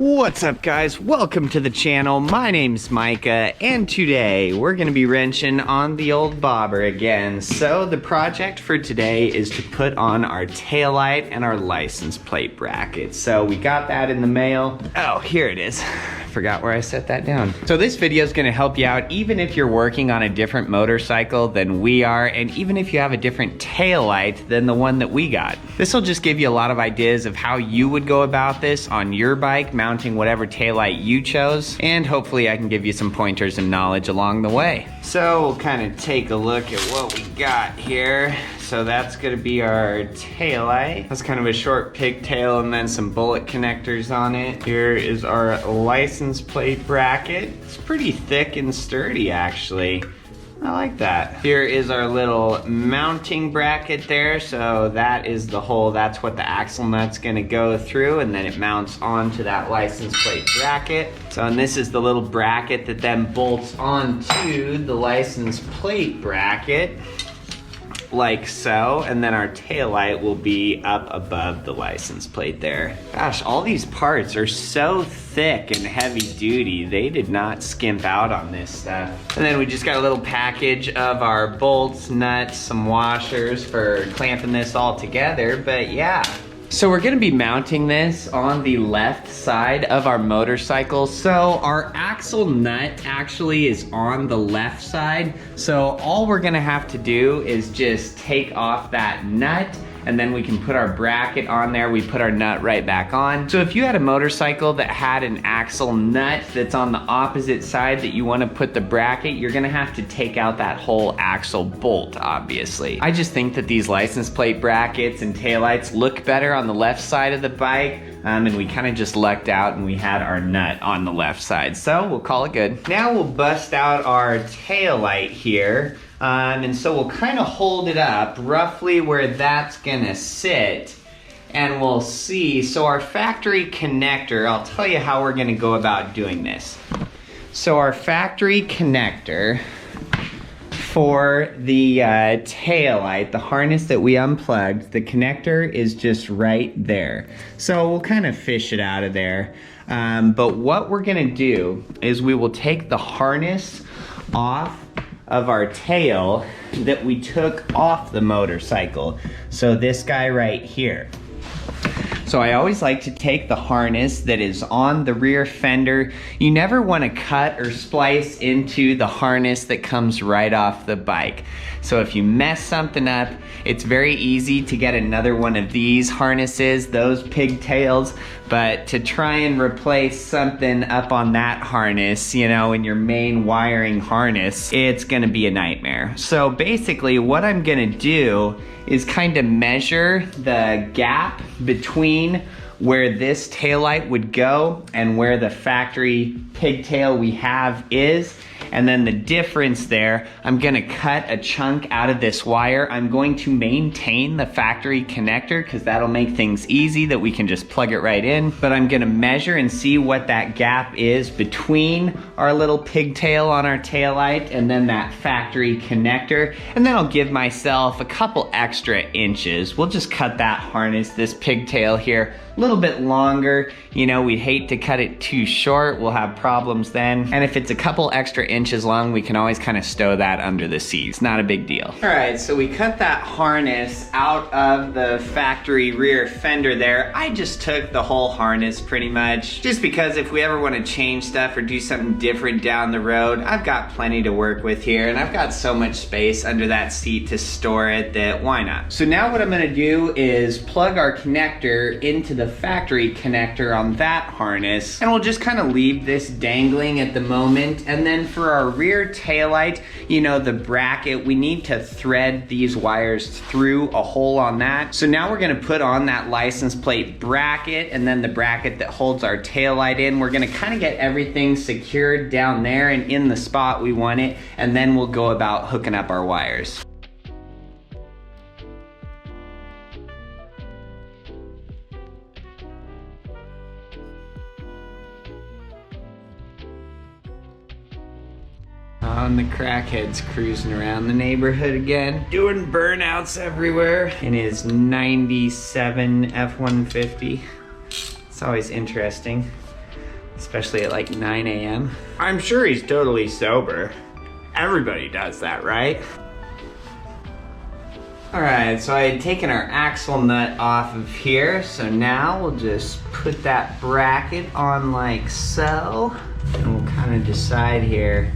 What's up, guys? Welcome to the channel. My name's Micah, and today we're gonna be wrenching on the old bobber again. So the project for today is to put on our tail light and our license plate bracket. So we got that in the mail. Oh, here it is. Forgot where I set that down. So this video is gonna help you out even if you're working on a different motorcycle than we are, and even if you have a different tail light than the one that we got. This will just give you a lot of ideas of how you would go about this on your bike, mounting whatever taillight you chose, and hopefully I can give you some pointers and knowledge along the way. So we'll kind of take a look at what we got here. So that's gonna be our taillight. That's kind of a short pigtail and then some bullet connectors on it. Here is our license plate bracket. It's pretty thick and sturdy, actually. I like that. Here is our little mounting bracket there. So that is the hole, that's what the axle nut's gonna go through, and then it mounts onto that license plate bracket. So, and this is the little bracket that then bolts onto the license plate bracket, like so, and then our tail light will be up above the license plate there. Gosh, all these parts are so thick and heavy duty. They did not skimp out on this stuff. And then we just got a little package of our bolts, nuts, some washers for clamping this all together, but yeah. So we're gonna be mounting this on the left side of our motorcycle. So our axle nut actually is on the left side. So all we're gonna have to do is just take off that nut, and then we can put our bracket on there. We put our nut right back on. So if you had a motorcycle that had an axle nut that's on the opposite side that you wanna put the bracket, you're gonna have to take out that whole axle bolt, obviously. I just think that these license plate brackets and taillights look better on the left side of the bike, and we kind of just lucked out and we had our nut on the left side. So we'll call it good. Now we'll bust out our tail light here. And so we'll kind of hold it up roughly where that's gonna sit, and we'll see. So our factory connector, I'll tell you how we're gonna go about doing this. So our factory connector for the tail light, the harness that we unplugged, the connector is just right there. So we'll kind of fish it out of there. But what we're gonna do is we will take the harness off of our tail that we took off the motorcycle. So this guy right here. So I always like to take the harness that is on the rear fender. You never want to cut or splice into the harness that comes right off the bike. So if you mess something up, it's very easy to get another one of these harnesses, those pigtails, but to try and replace something up on that harness, you know, in your main wiring harness, it's gonna be a nightmare. So basically what I'm gonna do is kind of measure the gap between where this taillight would go and where the factory pigtail we have is. And then the difference there, I'm gonna cut a chunk out of this wire. I'm going to maintain the factory connector because that'll make things easy that we can just plug it right in. But I'm gonna measure and see what that gap is between our little pigtail on our taillight and then that factory connector. And then I'll give myself a couple extra inches. We'll just cut that harness, this pigtail here, a little bit longer. You know, we'd hate to cut it too short. We'll have problems then. And if it's a couple extra inches long, we can always kind of stow that under the seat. It's not a big deal. All right, so we cut that harness out of the factory rear fender there. I just took the whole harness pretty much, just because if we ever want to change stuff or do something different down the road, I've got plenty to work with here, and I've got so much space under that seat to store it that why not? So now what I'm gonna do is plug our connector into the factory connector on that harness, and we'll just kind of leave this dangling at the moment. And then for our rear taillight, you know, the bracket, we need to thread these wires through a hole on that. So now we're gonna put on that license plate bracket and then the bracket that holds our taillight in. We're gonna kind of get everything secured down there and in the spot we want it, and then we'll go about hooking up our wires. On the crackhead's cruising around the neighborhood again, doing burnouts everywhere in his 97 F-150. It's always interesting. especially at like 9 a.m. I'm sure he's totally sober. Everybody does that, right? All right, so I had taken our axle nut off of here, so now we'll just put that bracket on like so, and we'll kind of decide here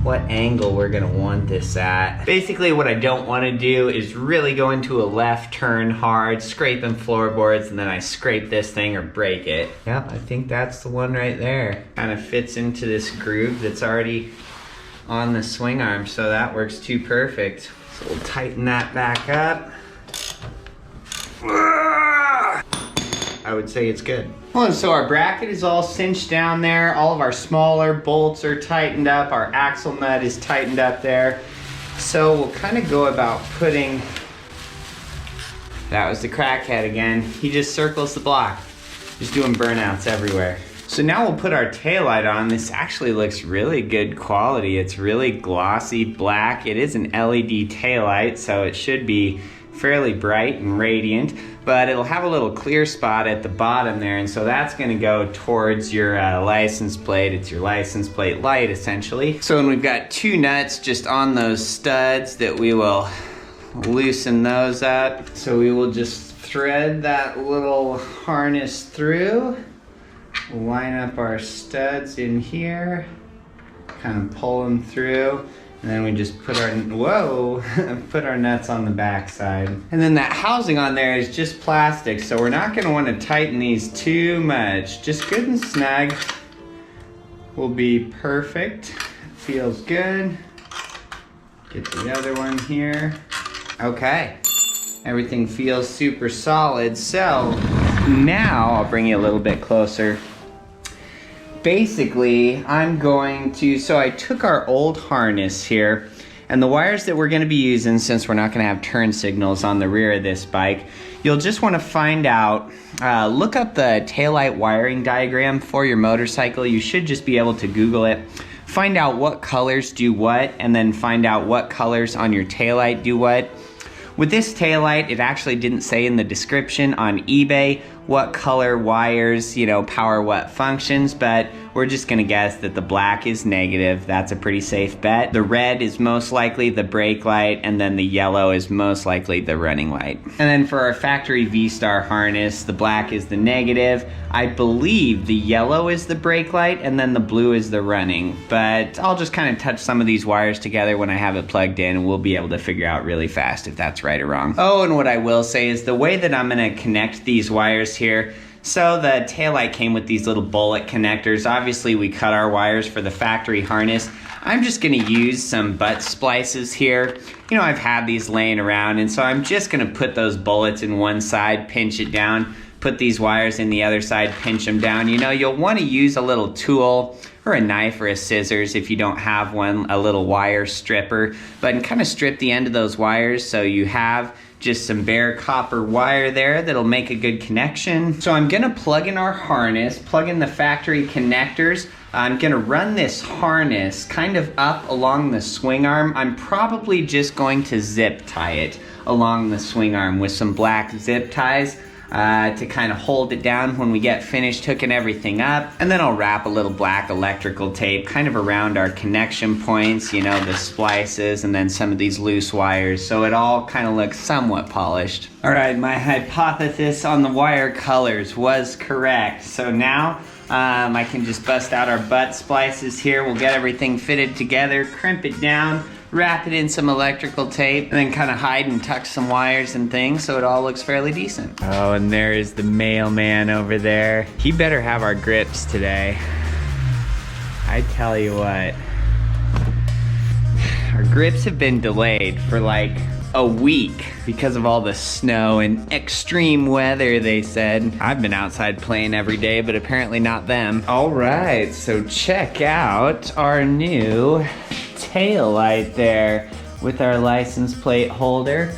what angle we're gonna want this at. Basically what I don't wanna do is really go into a left turn hard, scraping floorboards, and then I scrape this thing or break it. Yep, I think that's the one right there. Kind of fits into this groove that's already on the swing arm, so that works too perfect. So we'll tighten that back up. I would say it's good. Well, so our bracket is all cinched down there. All of our smaller bolts are tightened up. Our axle nut is tightened up there. So we'll kind of go about putting, that was the crackhead again. He just circles the block. Just doing burnouts everywhere. So now we'll put our taillight on. This actually looks really good quality. It's really glossy black. It is an LED taillight, so it should be fairly bright and radiant, but it'll have a little clear spot at the bottom there, and so that's gonna go towards your license plate. It's your license plate light, essentially. So when we've got two nuts just on those studs that we will loosen those up. So we will just thread that little harness through, line up our studs in here, kind of pull them through, and then we just put our, put our nuts on the back side. And then that housing on there is just plastic, so we're not gonna wanna tighten these too much. Just good and snug will be perfect. Feels good. Get the other one here. Okay, everything feels super solid. So now I'll bring you a little bit closer. Basically, I'm going to, so I took our old harness here, and the wires that we're gonna be using, since we're not gonna have turn signals on the rear of this bike, you'll just wanna find out, look up the taillight wiring diagram for your motorcycle. You should just be able to Google it. Find out what colors do what, and then find out what colors on your taillight do what. With this taillight, it actually didn't say in the description on eBay what color wires, power what functions, but we're just gonna guess that the black is negative. That's a pretty safe bet. The red is most likely the brake light, and then the yellow is most likely the running light. And then for our factory V-Star harness, the black is the negative. I believe the yellow is the brake light, and then the blue is the running. But I'll just kind of touch some of these wires together when I have it plugged in, and we'll be able to figure out really fast if that's right or wrong. Oh, and what I will say is the way that I'm gonna connect these wires here, so the taillight came with these little bullet connectors. Obviously we cut our wires for the factory harness. I'm just gonna use some butt splices here. I've had these laying around, and so I'm just gonna put those bullets in one side, pinch it down, put these wires in the other side, pinch them down. You'll wanna use a little tool or a knife or a scissors if you don't have one, a little wire stripper, but kind of strip the end of those wires so you have just some bare copper wire there that'll make a good connection. So I'm gonna plug in our harness, plug in the factory connectors. I'm gonna run this harness kind of up along the swing arm. I'm probably just going to zip tie it along the swing arm with some black zip ties to kind of hold it down when we get finished hooking everything up. And then I'll wrap a little black electrical tape kind of around our connection points, the splices, and then some of these loose wires, so it all kind of looks somewhat polished. All right, my hypothesis on the wire colors was correct. So now I can just bust out our butt splices here. We'll get everything fitted together, crimp it down, wrap it in some electrical tape, and then kind of hide and tuck some wires and things so it all looks fairly decent. Oh, and there is the mailman over there. He better have our grips today. I tell you what, our grips have been delayed for like a week because of all the snow and extreme weather, they said. I've been outside playing every day, but apparently not them. All right, so check out our new tail light there with our license plate holder.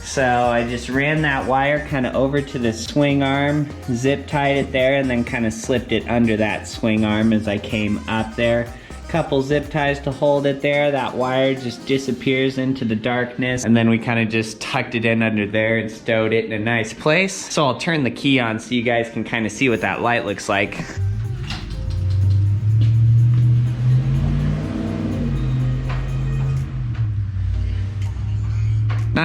So I just ran that wire kind of over to the swing arm, zip tied it there, and then kind of slipped it under that swing arm as I came up there. Couple zip ties to hold it there. That wire just disappears into the darkness, and then we kind of just tucked it in under there and stowed it in a nice place. So I'll turn the key on so you guys can kind of see what that light looks like.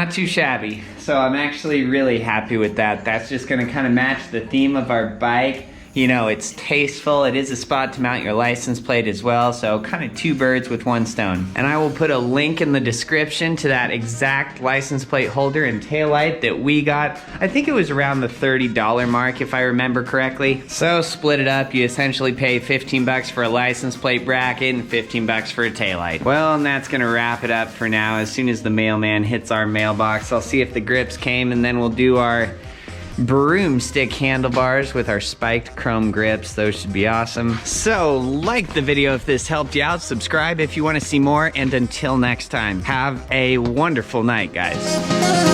not too shabby. So I'm actually really happy with that. That's just gonna kind of match the theme of our bike. You know, it's tasteful. It is a spot to mount your license plate as well. So kind of 2 birds with 1 stone. And I will put a link in the description to that exact license plate holder and taillight that we got. I think it was around the $30 mark if I remember correctly. So split it up. You essentially pay 15 bucks for a license plate bracket and 15 bucks for a taillight. Well, and that's gonna wrap it up for now. As soon as the mailman hits our mailbox, I'll see if the grips came, and then we'll do our broomstick handlebars with our spiked chrome grips. Those should be awesome. So like the video if this helped you out, subscribe if you want to see more, and until next time, have a wonderful night, guys.